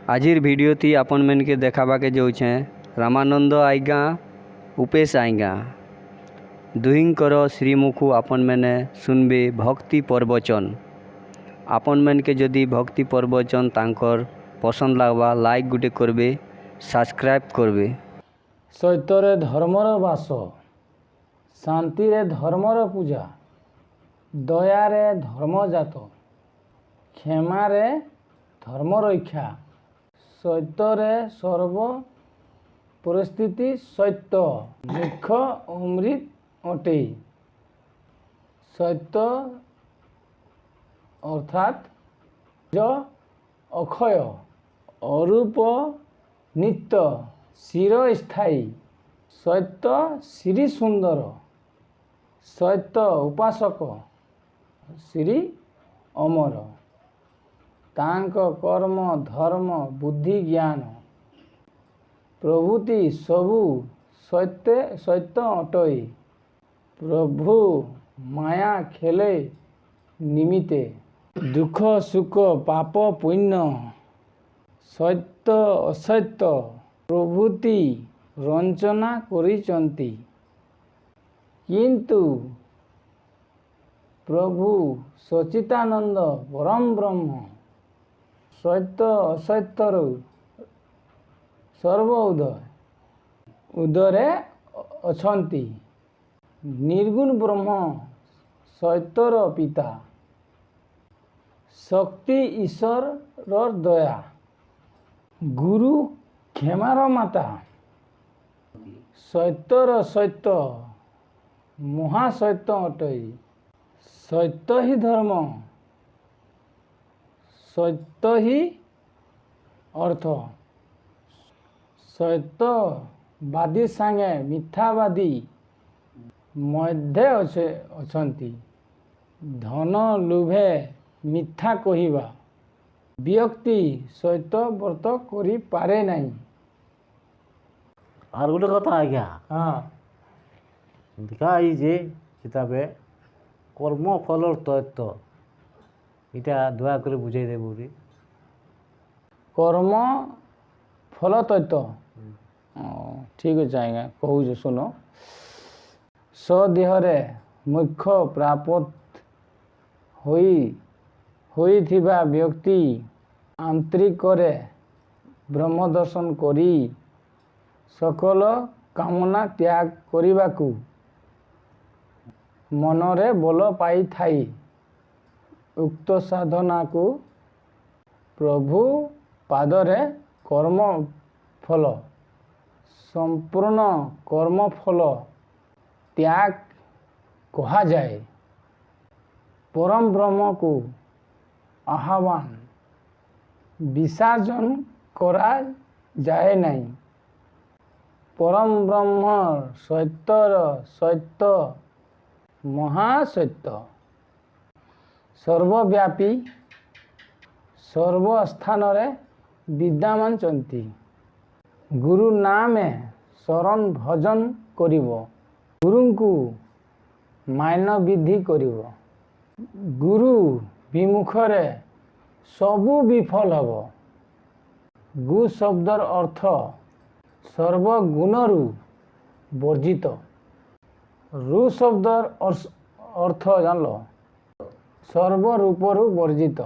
आजिर भिडियोटी आपण मन के देखाबाके जाऊे रामानंद आईगा उपेश आईगा दुहिंकर श्रीमुखु आपण मैंने सुनबे भक्ति प्रवचन। आपण मन के जदि भक्ति प्रवचन तांकर पसंद लागबा लाइक गुटे करबे सब्सक्राइब करबे। सत्यरे धर्मर बास, शांतिरे धर्मर पूजा, दयारे धर्मजात, क्षमारे धर्म रक्षा, सत्यरे सर्व परिस्थिति सत्य, मुख्य अमृत अटे। सत्य अर्थात जो अक्षय, अरूप, नित्य, चिरस्थायी, सत्य श्री सुंदर, सत्य उपासक श्री अमर, तांक कर्म धर्म बुद्धि ज्ञान प्रभृति सबु सत्य सत्य अटई। प्रभु माया खेले निमित्ते दुख सुख पाप पुण्य सत्य असत्य प्रभृति रंचना करिचंती, किंतु प्रभु सच्चिदानंद परम ब्रह्म सत्य असत्यर सर्व उदरे अछंती। निर्गुण ब्रह्म सत्यर पिता, शक्ति ईश्वर दया, गुरु क्षमार माता, सत्यर सत्य महासत्य अटई। सत्य ही धर्म, सत्य ही अर्थ। सत्यवादी सांगे मिथ्यावादी मध्य अछंती। धन लोभे मिथ्या कहिबा व्यक्ति सत्य व्रत करि पारे नहीं। और गोटे कथा आज्ञा हाँ देखा जे किताबे कर्म फलर तत्व इटा दयाकर बुझाई दे बोली। कर्म फल तत्व ठीक अच्छे आज्ञा कहूँ सुनो। स्वदेहरे मुख्य प्राप्त होइथिबा व्यक्ति आंतरिकरे ब्रह्म दर्शन करी सकल कामना त्याग करिबाकू मनरे बल पाई थाई। उक्त साधना को प्रभु पादरे कर्म फल संपूर्ण कर्म फल त्याग कहा जाए। परम ब्रह्म को आह्वान विसर्जन करा जाए नहीं। परम ब्रह्म सत्यर सत्य महासत्य सर्वव्यापी सर्वस्थान विद्यमान चंती। गुरु नामे शरण भजन करिव, गुरु को मान विधि करिव। गुरु विमुखरे सबु विफल हब। गु शब्दर अर्थ सर्वगुणरु वर्जित। रु शब्दर अर्थ जानल सर्वरूपरु वर्जित।